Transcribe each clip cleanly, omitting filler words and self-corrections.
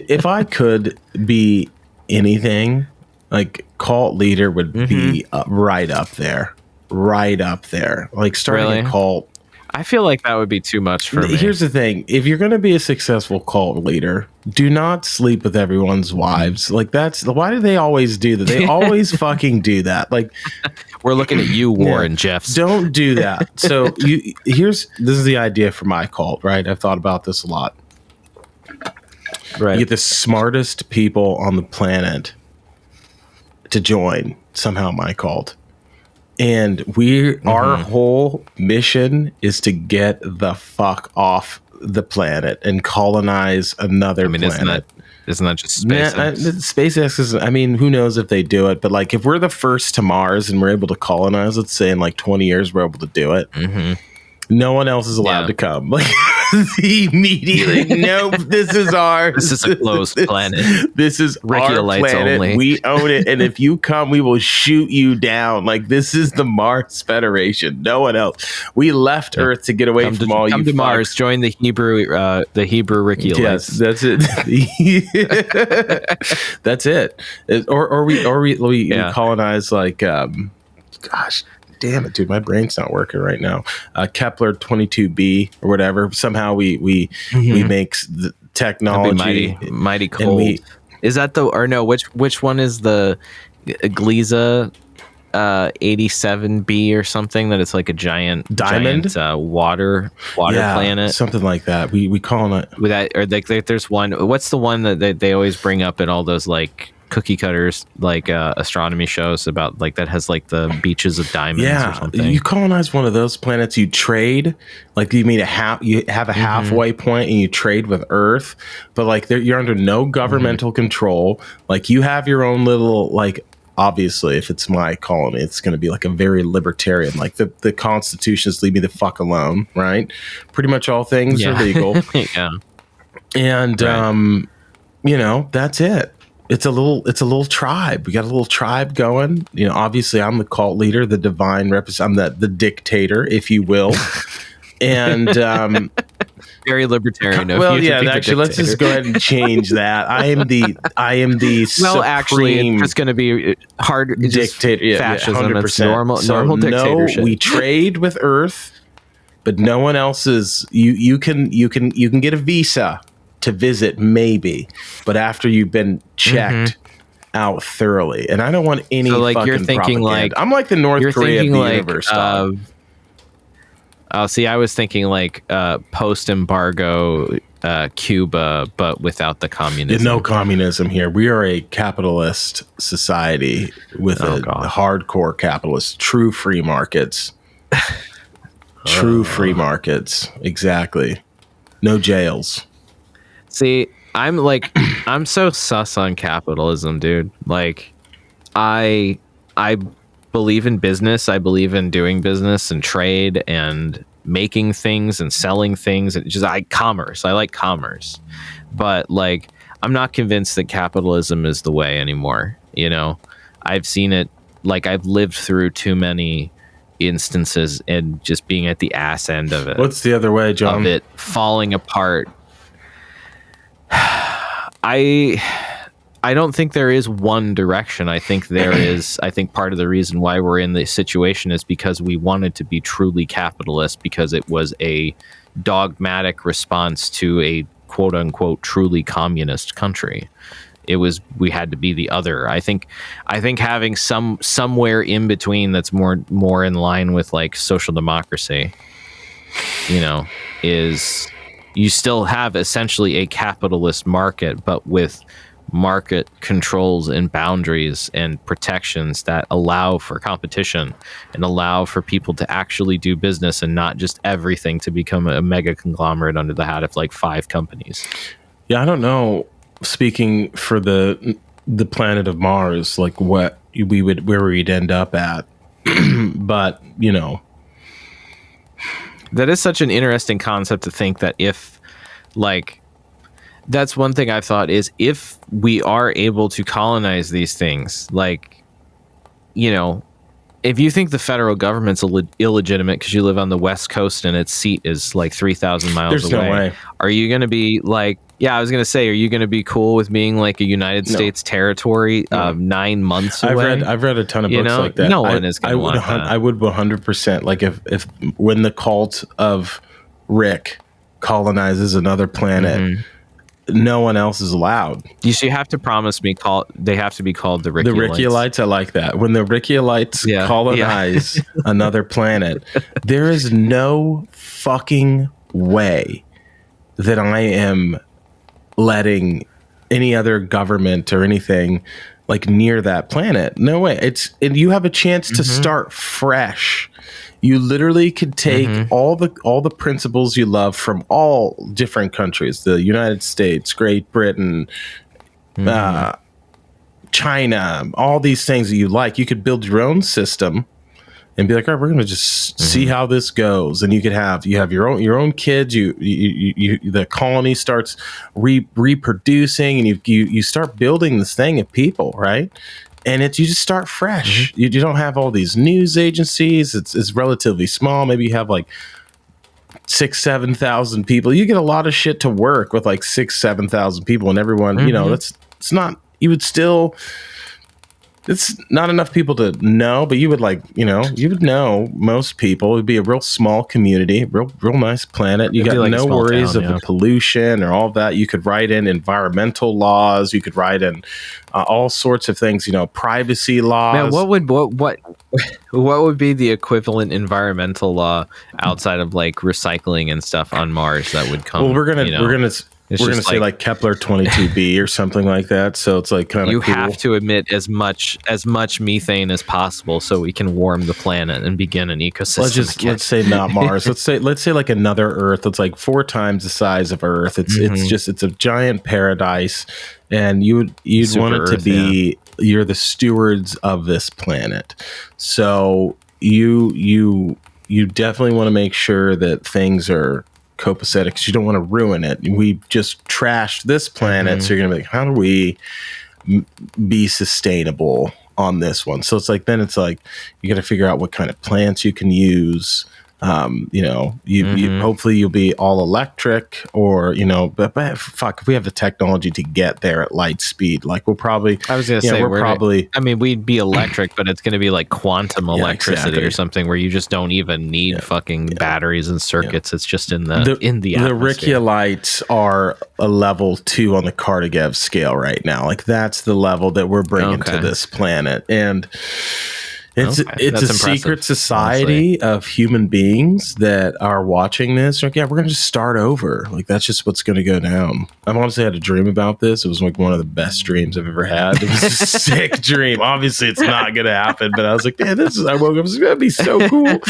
if I could be anything, like cult leader would be right up there. Like starting a cult. I feel like that would be too much for me. Here's the thing. If you're going to be a successful cult leader, do not sleep with everyone's wives. Like why do they always do that? They always fucking do that. Like we're looking at you, Warren Jeffs. Don't do that. So this is the idea for my cult, right? I've thought about this a lot. Right. You get the smartest people on the planet to join somehow my cult. And our whole mission is to get the fuck off the planet and colonize another planet. Isn't that just SpaceX? SpaceX is, who knows if they do it, but like if we're the first to Mars and we're able to colonize, let's say in like 20 years, we're able to do it. No one else is allowed to come. Like immediately, nope, this is ours. This is a closed planet. This is our planet. Only. We own it. And if you come, we will shoot you down. Like this is the Mars Federation. No one else. We left Earth to get away from all you. Come to Mars. Join the Hebrew Ricky. Yes, that's it. That's it. Or we colonize like gosh. Damn it, dude! My brain's not working right now. Kepler 22b or whatever. Somehow we make the technology mighty cold. Is that which one is the Gliese 87b or something? That it's like a giant water planet, something like that. We call it with that. Or like there's one. What's the one that they always bring up at all those like cookie cutters, like astronomy shows about like that has like the beaches of diamonds or something. You colonize one of those planets, you trade, like you have a halfway point and you trade with Earth, but like you're under no governmental control. Like you have your own little, like obviously if it's my colony, it's going to be like a very libertarian, like the constitutions leave me the fuck alone, right? Pretty much all things are legal. And that's it. It's a little tribe. We got a little tribe going. Obviously I'm the cult leader, the divine representative. I'm the dictator, if you will. And very libertarian. Actually, let's just go ahead and change that. I am the well, actually, it's going to be hard dictator. Fascism. 100%. It's normal dictatorship. No, we trade with Earth, but no one else is. You can get a visa to visit, maybe, but after you've been checked out thoroughly, and I don't want any. So, like, you're thinking propaganda. I'm like the North Korea of the universe. I was thinking like post-embargo Cuba, but without the communism. No communism here. We are a capitalist society with a hardcore capitalist, true free markets. True free markets, exactly. No jails. See, I'm so sus on capitalism, dude. Like, I believe in business. I believe in doing business and trade and making things and selling things. And commerce. I like commerce, but like, I'm not convinced that capitalism is the way anymore. I've seen it. Like, I've lived through too many instances and just being at the ass end of it. What's the other way, John? Of it falling apart. I don't think there is one direction. I think there is. I think part of the reason why we're in this situation is because we wanted to be truly capitalist, because it was a dogmatic response to a quote unquote truly communist country. We had to be the other. I think having somewhere in between that's more in line with like social democracy, is you still have essentially a capitalist market, but with market controls and boundaries and protections that allow for competition and allow for people to actually do business and not just everything to become a mega conglomerate under the hat of like 5 companies. Yeah, I don't know. Speaking for the planet of Mars, like where we'd end up at, but that is such an interesting concept to think that if, like, that's one thing I've thought is if we are able to colonize these things, like, if you think the federal government's illegitimate because you live on the West Coast and its seat is like 3,000 miles away, no way. Are you going to be like, Yeah, I was gonna say, are you gonna be cool with being like a United States territory 9 months away? I've read a ton of books like that. No one is gonna want that. I would 100%, like if when the cult of Rik colonizes another planet, no one else is allowed. You have to promise me they have to be called the Rikiolites. The Rikiolites, I like that. When the Rikiolites colonize another planet, there is no fucking way that I am letting any other government or anything like near that planet. No way. And you have a chance to start fresh. You literally could take all the principles you love from all different countries, the United States, Great Britain, China, all these things that you like. You could build your own system and be like, all right, we're going to just see how this goes. And you have your own kids. The colony starts reproducing, and you start building this thing of people, right? And you just start fresh. You don't have all these news agencies. It's relatively small. Maybe you have like 6,000-7,000 people. You get a lot of shit to work with, like 6,000-7,000 people, and everyone. It's not. You would still. It's not enough people to know, but you would you would know most people. It'd be a real small community, real nice planet. You got no worries of the pollution or all that. You could write in environmental laws. You could write in all sorts of things. Privacy laws. Man, what would be the equivalent environmental law outside of like recycling and stuff on Mars that would come? Well, we're gonna say like Kepler 22b or something like that. So it's like kind of you have to emit as much methane as possible so we can warm the planet and begin an ecosystem. Let's say not Mars. let's say like another Earth. It's like 4 times the size of Earth. It's a giant paradise, and you'd want it to be you're the stewards of this planet. So you definitely want to make sure that things are copacetic, because you don't want to ruin it. We just trashed this planet, so you're gonna be like, how do we be sustainable on this one? So it's like you got to figure out what kind of plants you can use. You hopefully you'll be all electric, or but fuck, if we have the technology to get there at light speed, like we'll probably. I was gonna say we'd be electric, but it's gonna be like quantum electricity or something where you just don't even need fucking batteries and circuits. It's just in the atmosphere. The Rikiolites are a level 2 on the Kardashev scale right now. Like that's the level that we're bringing to this planet, and. It's a secret society of human beings that are watching this. Like, we're gonna just start over. Like that's just what's gonna go down. I've honestly had a dream about this. It was like one of the best dreams I've ever had. It was a sick dream. Obviously, it's not gonna happen, but I was like, man, I woke up. This is gonna be so cool.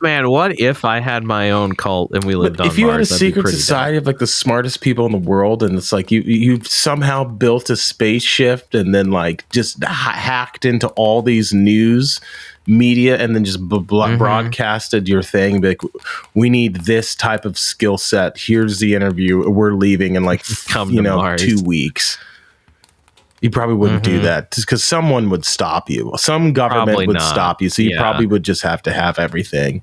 Man, what if I had my own cult and we lived on Mars? If you had a secret society of like the smartest people in the world, and it's like you've somehow built a spaceship and then like just hacked into all these news media and then just broadcasted your thing, be like, we need this type of skill set. Here's the interview. We're leaving in like 2 weeks. You probably wouldn't do that because someone would stop you. Some government would stop you. So you probably would just have to have everything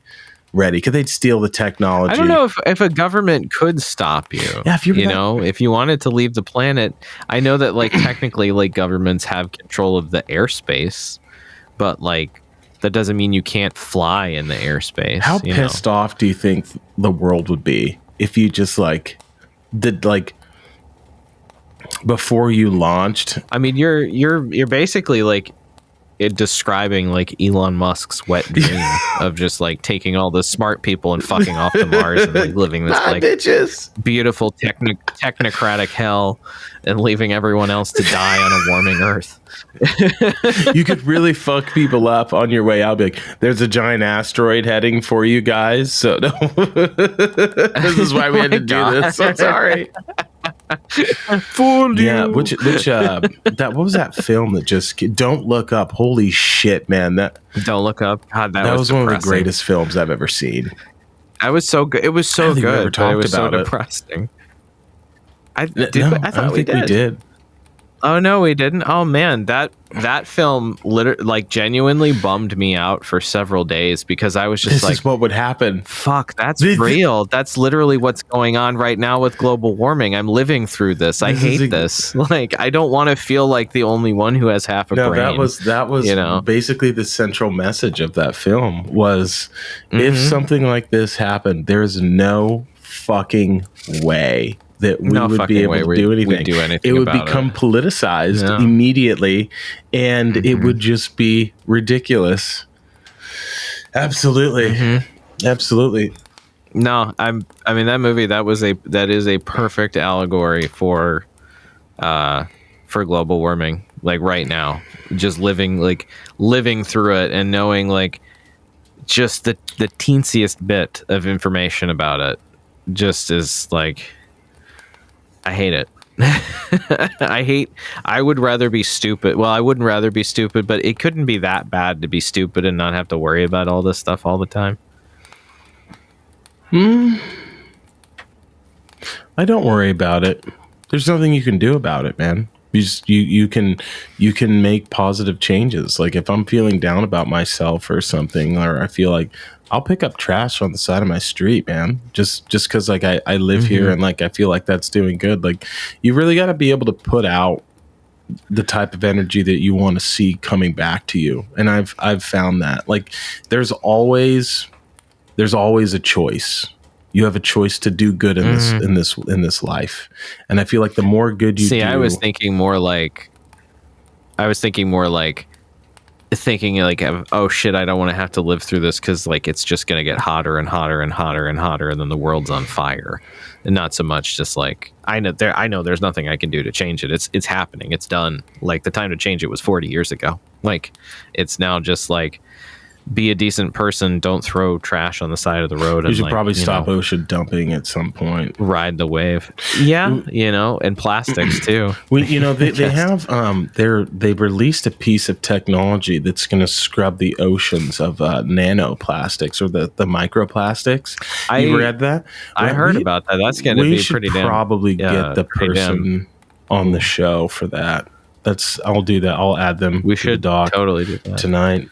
ready because they'd steal the technology. I don't know if a government could stop you. Yeah, if you wanted to leave the planet, I know that like technically like governments have control of the airspace, but like that doesn't mean you can't fly in the airspace. How pissed off do you think the world would be if you just like did like before you launched? I mean, you're basically like describing like Elon Musk's wet dream of just like taking all the smart people and fucking off to Mars and like living this like beautiful technocratic hell and leaving everyone else to die on a warming Earth. You could really fuck people up on your way out. Be like, there's a giant asteroid heading for you guys. So no. This is why we had to do this. So sorry. Fooled you. Yeah, which what was that film that just Don't Look Up? Holy shit, man! Don't Look Up. God, that was one of the greatest films I've ever seen. I was so good. It was so good. It was so depressing. I thought we did. Oh no, we didn't. Oh man, that film like genuinely bummed me out for several days because I was just This like, is what would happen. fuck, that's real. That's literally what's going on right now with global warming. I'm living through this. I hate this. Like, I don't want to feel like the only one who has half a brain. That was you know? basically the central message of that film was if something like this happened, there's no fucking way that we would be able to do anything. It would become politicized immediately, and it would just be ridiculous. Absolutely. Absolutely. No, I mean that movie, that is a perfect allegory for global warming, like right now. Just living through it and knowing like just the teensiest bit of information about it just is like, I hate it. I would rather be stupid. Well, I wouldn't rather be stupid, but it couldn't be that bad to be stupid and not have to worry about all this stuff all the time. I don't worry about it. There's nothing you can do about it, man. You can make positive changes. Like if I'm feeling down about myself or something, or I feel like, I'll pick up trash on the side of my street, man. Just because like I live here and like I feel like that's doing good. Like you really got to be able to put out the type of energy that you want to see coming back to you. And I've found that like there's always a choice. You have a choice to do good in this life. And I feel like the more good you do. I was thinking more like thinking like, oh shit, I don't want to have to live through this because like it's just gonna get hotter and hotter and hotter and hotter, and then the world's on fire. And not so much just like I know there's nothing I can do to change it. It's happening. It's done. Like the time to change it was 40 years ago. Like it's now just like, be a decent person. Don't throw trash on the side of the road. You should probably stop ocean dumping at some point. Ride the wave. Yeah, and plastics too. They have they've released a piece of technology that's going to scrub the oceans of nanoplastics or the microplastics. You read that? I heard about that. That's going to be pretty damn. Probably get the person on the show for that. I'll do that. I'll add them. We should the doc totally do that tonight.